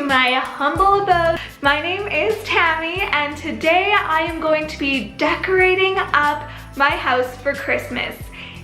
to my humble abode. My name is Tammy, and today I am going to be decorating up my house for Christmas.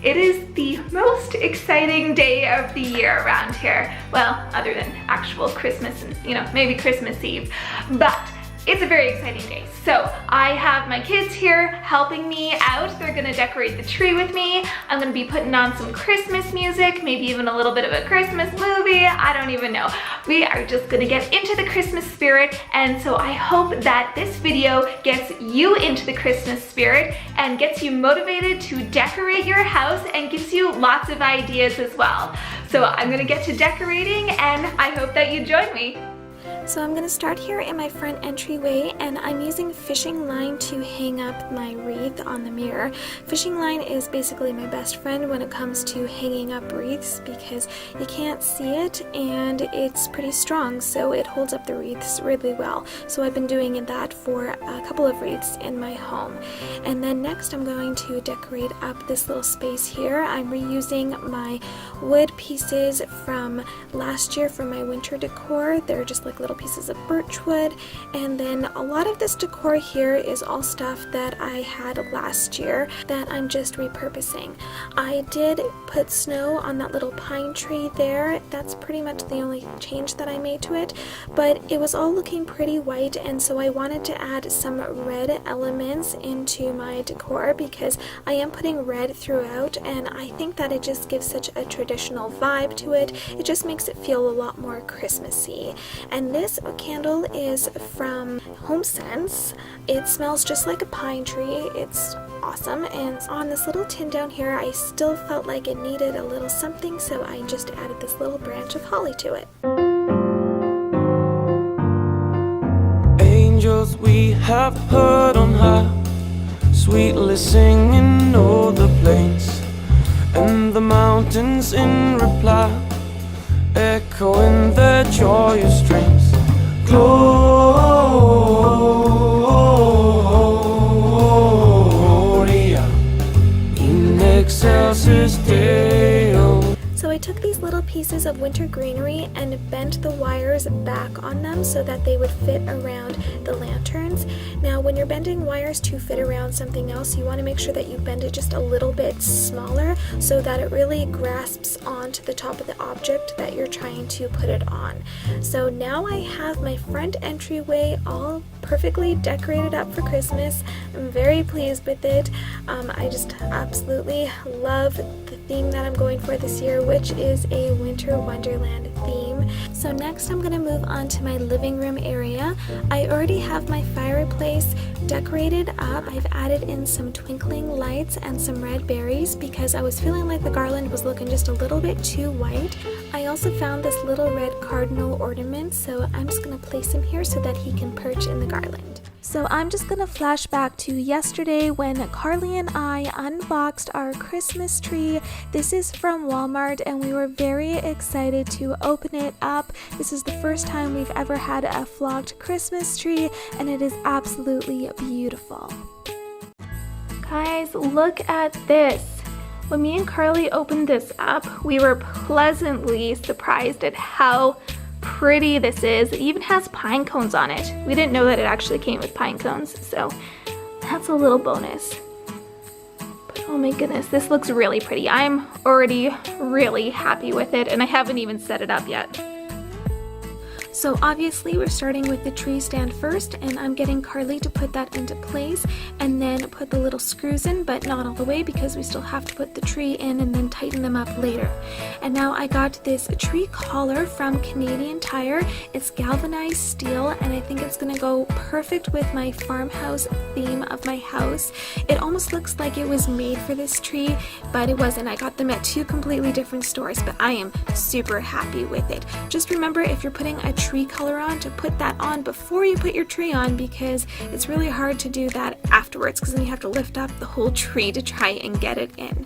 It is the most exciting day of the year around here. Well, other than actual Christmas and, maybe Christmas Eve. But it's a very exciting day. So I have my kids here helping me out. They're gonna decorate the tree with me. I'm gonna be putting on some Christmas music, maybe even a little bit of a Christmas movie. I don't even know. We are just gonna get into the Christmas spirit. And so I hope that this video gets you into the Christmas spirit and gets you motivated to decorate your house and gives you lots of ideas as well. So I'm gonna get to decorating and I hope that you join me. So I'm going to start here in my front entryway, and I'm using fishing line to hang up my wreath on the mirror. Fishing line is basically my best friend when it comes to hanging up wreaths because you can't see it and it's pretty strong, so it holds up the wreaths really well. So I've been doing that for a couple of wreaths in my home. And then next I'm going to decorate up this little space here. I'm reusing my wood pieces from last year for my winter decor. They're just like little pieces of birch wood, and then a lot of this decor here is all stuff that I had last year that I'm just repurposing. I did put snow on that little pine tree there. That's pretty much the only change that I made to it, but it was all looking pretty white, and so I wanted to add some red elements into my decor because I am putting red throughout, and I think that it just gives such a traditional vibe to it. It just makes it feel a lot more Christmassy. And this candle is from HomeSense. It smells just like a pine tree. It's awesome, and on this little tin down here I still felt like it needed a little something, so I just added this little branch of holly to it. Angels we have heard on high, sweetly singing o'er the plains, and the mountains in reply, echoing their joyous strains. Gloria in excelsis Deo. So I took these little pieces of winter greenery and bent the wires back on them so that they would fit around the lanterns. Now when you're bending wires to fit around something else, you want to make sure that you bend it just a little bit smaller so that it really grasps onto the top of the object that you're trying to put it on. So now I have my front entryway all perfectly decorated up for Christmas. I'm very pleased with it. I just absolutely love the theme that I'm going for this year, which is a winter wonderland theme. So next I'm going to move on to my living room area. I already have my fireplace decorated up. I've added in some twinkling lights and some red berries because I was feeling like the garland was looking just a little bit too white. I also found this little red cardinal ornament, so I'm just going to place him here so that he can perch in the garland. So I'm just going to flash back to yesterday when Carly and I unboxed our Christmas tree. This is from Walmart and we were very excited to open it up. This is the first time we've ever had a flocked Christmas tree and it is absolutely beautiful. Guys, look at this. When me and Carly opened this up, we were pleasantly surprised at how pretty this is. It even has pine cones on it. We didn't know that it actually came with pine cones, so that's a little bonus. But oh my goodness, this looks really pretty. I'm already really happy with it, and I haven't even set it up yet. So obviously we're starting with the tree stand first, and I'm getting Carly to put that into place and then put the little screws in, but not all the way because we still have to put the tree in and then tighten them up later. And now I got this tree collar from Canadian Tire. It's galvanized steel and I think it's gonna go perfect with my farmhouse theme of my house. It almost looks like it was made for this tree, but it wasn't. I got them at two completely different stores, but I am super happy with it. Just remember, if you're putting a tree color on, to put that on before you put your tree on because it's really hard to do that afterwards because then you have to lift up the whole tree to try and get it in.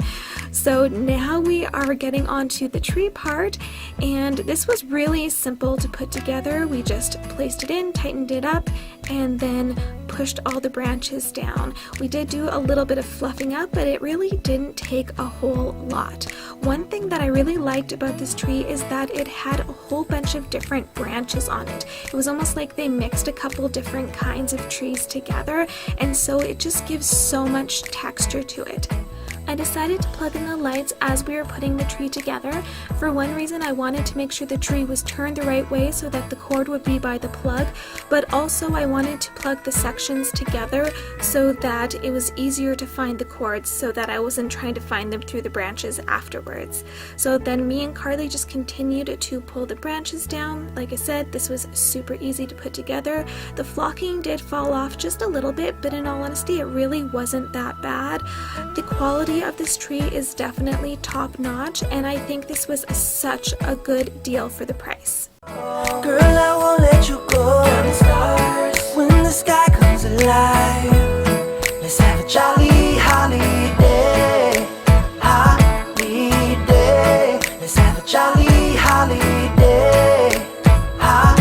So now we are getting onto the tree part, and this was really simple to put together. We just placed it in, tightened it up, and then pushed all the branches down. We did do a little bit of fluffing up, but it really didn't take a whole lot. One thing that I really liked about this tree is that it had a whole bunch of different branches on it. It was almost like they mixed a couple different kinds of trees together, and so it just gives so much texture to it. I decided to plug in the lights as we were putting the tree together. For one reason, I wanted to make sure the tree was turned the right way so that the cord would be by the plug, but also I wanted to plug the sections together so that it was easier to find the cords, so that I wasn't trying to find them through the branches afterwards. So then me and Carly just continued to pull the branches down. Like I said, this was super easy to put together. The flocking did fall off just a little bit, but in all honesty, it really wasn't that bad. The quality of this tree is definitely top notch, and I think this was such a good deal for the price. Girl, I won't let you go down the stars when the sky comes alive. Let's have a jolly holiday, holiday. Let's have a jolly holiday, holiday.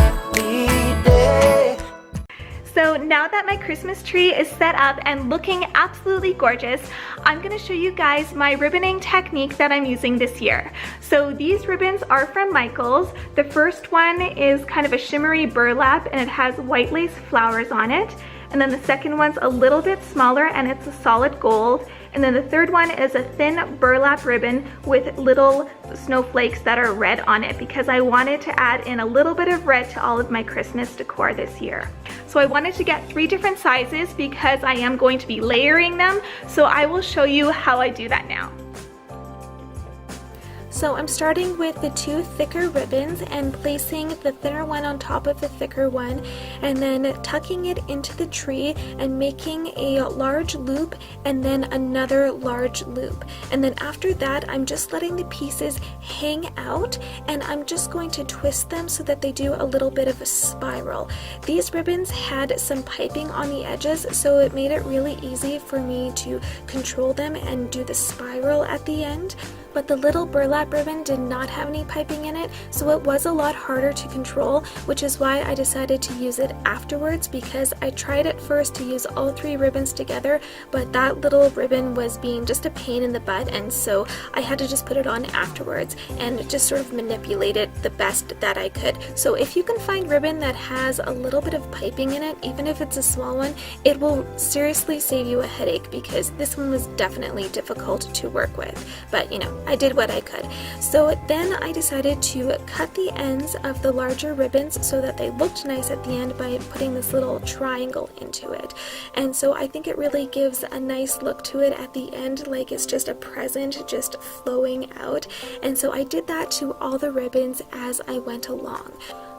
So now that my Christmas tree is set up and looking absolutely gorgeous, I'm going to show you guys my ribboning technique that I'm using this year. So these ribbons are from Michaels. The first one is kind of a shimmery burlap and it has white lace flowers on it. And then the second one's a little bit smaller and it's a solid gold. And then the third one is a thin burlap ribbon with little snowflakes that are red on it because I wanted to add in a little bit of red to all of my Christmas decor this year. So I wanted to get 3 different sizes because I am going to be layering them. So I will show you how I do that now. So I'm starting with the 2 thicker ribbons and placing the thinner one on top of the thicker one, and then tucking it into the tree and making a large loop and then another large loop. And then after that, I'm just letting the pieces hang out, and I'm just going to twist them so that they do a little bit of a spiral. These ribbons had some piping on the edges, so it made it really easy for me to control them and do the spiral at the end. But the little burlap ribbon did not have any piping in it, so it was a lot harder to control, which is why I decided to use it afterwards, because I tried at first to use all 3 ribbons together, but that little ribbon was being just a pain in the butt, and so I had to just put it on afterwards and just sort of manipulate it the best that I could. So if you can find ribbon that has a little bit of piping in it, even if it's a small one, it will seriously save you a headache, because this one was definitely difficult to work with. But you know, I did what I could. So then I decided to cut the ends of the larger ribbons so that they looked nice at the end by putting this little triangle into it. And so I think it really gives a nice look to it at the end, like it's just a present just flowing out. And so I did that to all the ribbons as I went along.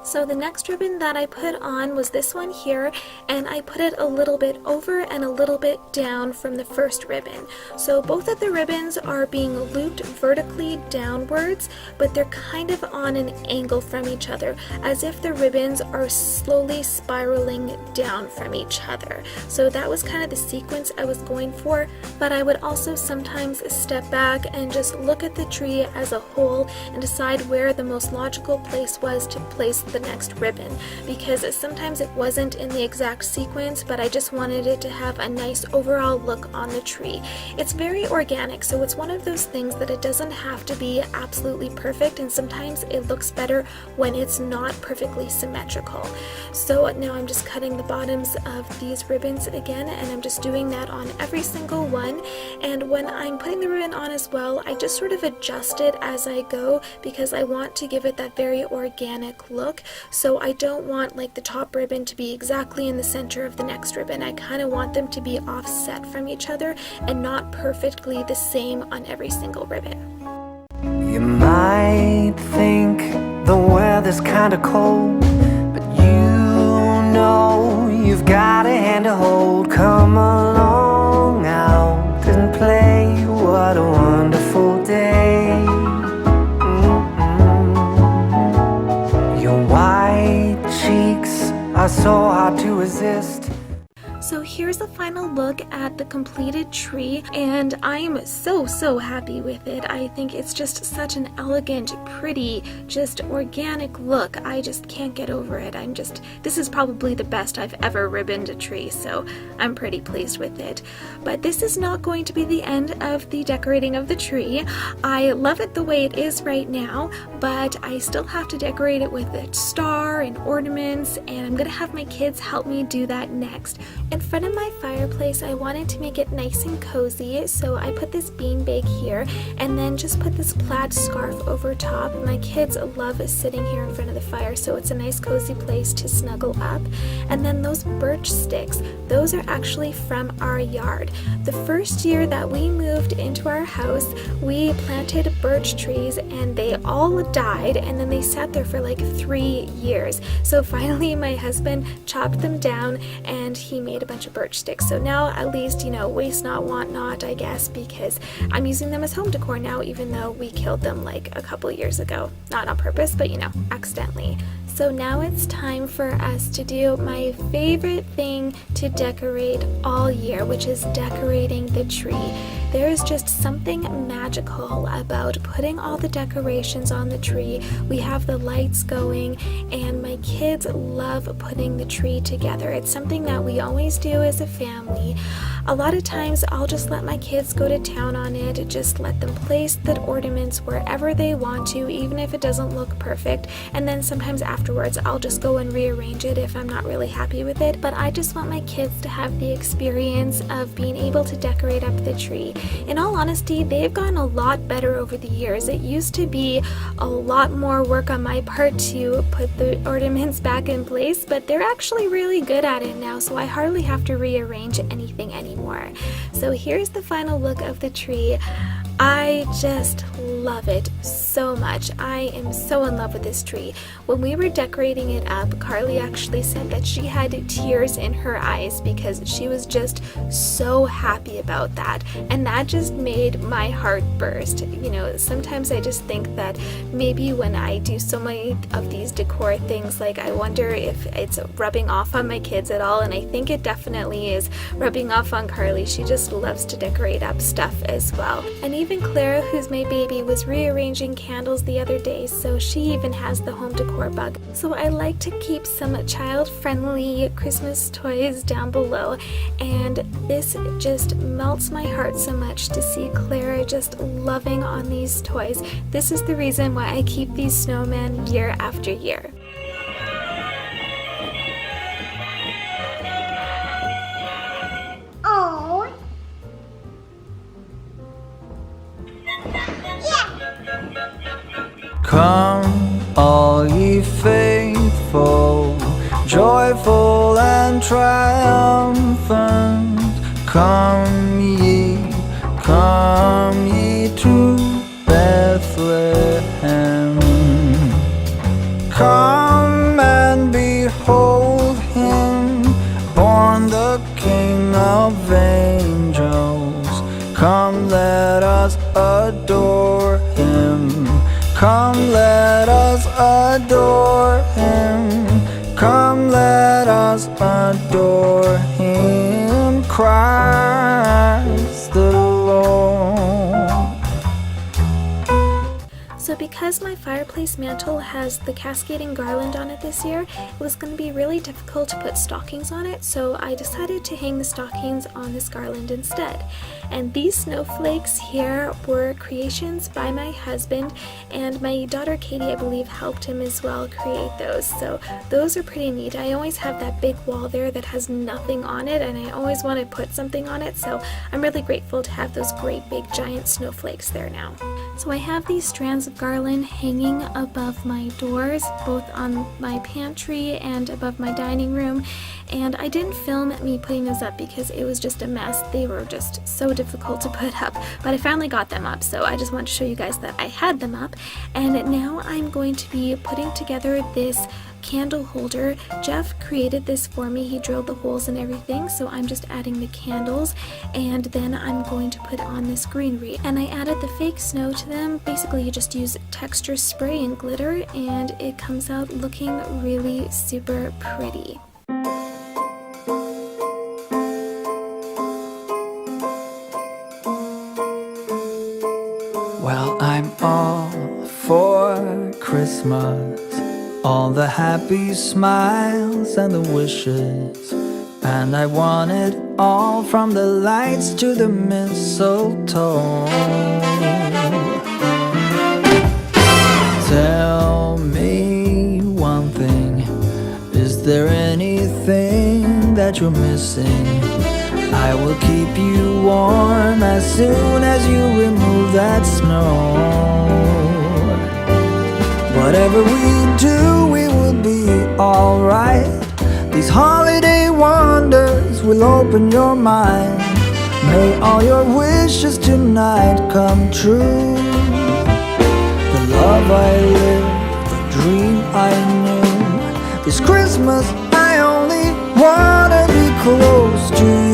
So the next ribbon that I put on was this one here, and I put it a little bit over and a little bit down from the first ribbon. So both of the ribbons are being looped vertically downwards, but they're kind of on an angle from each other, as if the ribbons are slowly spiraling down from each other. So that was kind of the sequence I was going for, but I would also sometimes step back and just look at the tree as a whole and decide where the most logical place was to place the next ribbon, because sometimes it wasn't in the exact sequence, but I just wanted it to have a nice overall look on the tree. It's very organic, so it's one of those things that it doesn't have to be absolutely perfect, and sometimes it looks better when it's not perfectly symmetrical. So now I'm just cutting the bottoms of these ribbons again, and I'm just doing that on every single one. And when I'm putting the ribbon on as well, I just sort of adjust it as I go, because I want to give it that very organic look. So I don't want like the top ribbon to be exactly in the center of the next ribbon. I kind of want them to be offset from each other and not perfectly the same on every single ribbon. You might think the weather's kinda cold, but you know you've got a hand to hold. Come along out and play, what a wonderful day. Your white cheeks are so hard to resist. So here's a final look at the completed tree, and I am so happy with it. I think it's just such an elegant, pretty, just organic look. I just can't get over it. This is probably the best I've ever ribboned a tree, so I'm pretty pleased with it. But this is not going to be the end of the decorating of the tree. I love it the way it is right now, but I still have to decorate it with a star and ornaments, and I'm gonna have my kids help me do that next. In front of my fireplace, I wanted to make it nice and cozy, so I put this beanbag here and then just put this plaid scarf over top. My kids love sitting here in front of the fire, so it's a nice cozy place to snuggle up. And then those birch sticks, those are actually from our yard. The first year that we moved into our house, we planted birch trees and they all died, and then they sat there for like 3 years. So finally my husband chopped them down and he made a bunch of birch sticks. So now at least, waste not, want not, I guess, because I'm using them as home decor now, even though we killed them like a couple years ago. Not on purpose, but accidentally. So now it's time for us to do my favorite thing to decorate all year, which is decorating the tree. There is just something magical about putting all the decorations on the tree. We have the lights going, and my kids love putting the tree together. It's something that we always do as a family. A lot of times I'll just let my kids go to town on it, just let them place the ornaments wherever they want to, even if it doesn't look perfect, and then sometimes afterwards I'll just go and rearrange it if I'm not really happy with it. But I just want my kids to have the experience of being able to decorate up the tree. In all honesty, they've gotten a lot better over the years. It used to be a lot more work on my part to put the ornaments back in place, but they're actually really good at it now, so I hardly have to rearrange anything anymore. So here's the final look of the tree. I just love it so much. I am so in love with this tree. When we were decorating it up, Carly actually said that she had tears in her eyes because she was just so happy about that. And that just made my heart burst. Sometimes I just think that maybe when I do so many of these decor things, like I wonder if it's rubbing off on my kids at all, and I think it definitely is rubbing off on Carly. She just loves to decorate up stuff as well. And even Clara, who's my baby, was rearranging candles the other day, so she even has the home decor bug. So I like to keep some child-friendly Christmas toys down below, and this just melts my heart so much to see Clara just loving on these toys. This is the reason why I keep these snowmen year after year. Come, all ye faithful, joyful and triumphant. Come ye to Bethlehem. Come and behold him, born the King of angels. Come, let us adore him. Come, let us adore him. Come, let us adore him, Christ the Lord. So because my fireplace mantle has the cascading garland on it this year, it was going to be really difficult to put stockings on it, so I decided to hang the stockings on this garland instead. And these snowflakes here were creations by my husband, and my daughter Katie, I believe, helped him as well create those. So those are pretty neat. I always have that big wall there that has nothing on it, and I always want to put something on it, so I'm really grateful to have those great big giant snowflakes there now. So I have these strands of garland hanging above my doors, both on my pantry and above my dining room, and I didn't film me putting those up because it was just a mess. They were just so difficult to put up, but I finally got them up, so I just want to show you guys that I had them up. And now I'm going to be putting together this candle holder. Jeff created this for me. He drilled the holes and everything, so I'm just adding the candles, and then I'm going to put on this greenery. And I added the fake snow to them. Basically, you just use texture spray and glitter, and it comes out looking really super pretty. I'm all for Christmas, all the happy smiles and the wishes, and I want it all, from the lights to the mistletoe. Tell me one thing, is there anything that you're missing? I will keep you warm as soon as you remove that snow. Whatever we do, we will be alright. These holiday wonders will open your mind. May all your wishes tonight come true. The love I lived, the dream I knew. This Christmas I only wanna be close to you.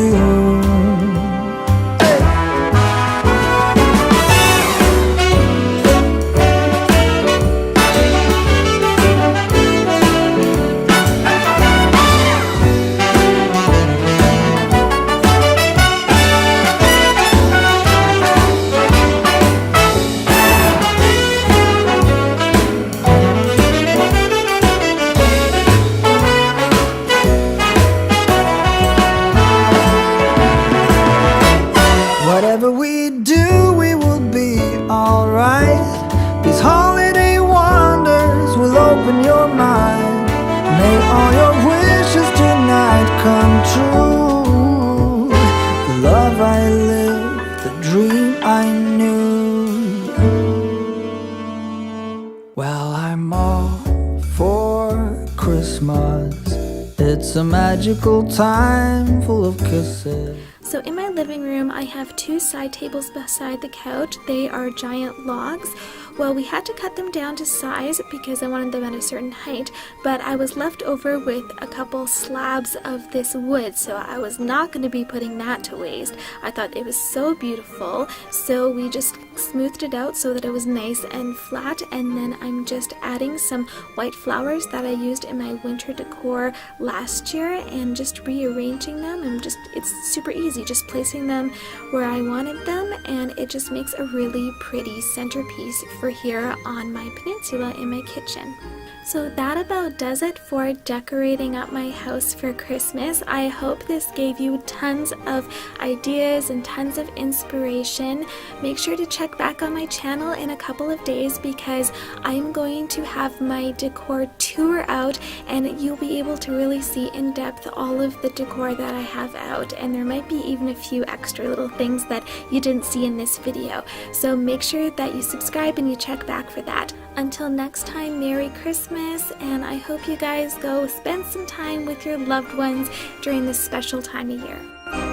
Whatever we do, we will be alright. These holiday wonders will open your mind. May all your wishes tonight come true. The love I lived, the dream I knew. Well, I'm all for Christmas. It's a magical time full of kisses. So in my living room, I have two side tables beside the couch. They are giant logs. Well, we had to cut them down to size because I wanted them at a certain height, but I was left over with a couple slabs of this wood, so I was not going to be putting that to waste. I thought it was so beautiful, so we just smoothed it out so that it was nice and flat, and then I'm just adding some white flowers that I used in my winter decor last year and just rearranging them, and it's super easy, just placing them where I wanted them, and it just makes a really pretty centerpiece for here on my peninsula in my kitchen. So that about does it for decorating up my house for Christmas. I hope this gave you tons of ideas and tons of inspiration. Make sure to check back on my channel in a couple of days because I'm going to have my decor tour out and you'll be able to really see in depth all of the decor that I have out, and there might be even a few extra little things that you didn't see in this video. So make sure that you subscribe and you check back for that. Until next time, Merry Christmas, and I hope you guys go spend some time with your loved ones during this special time of year.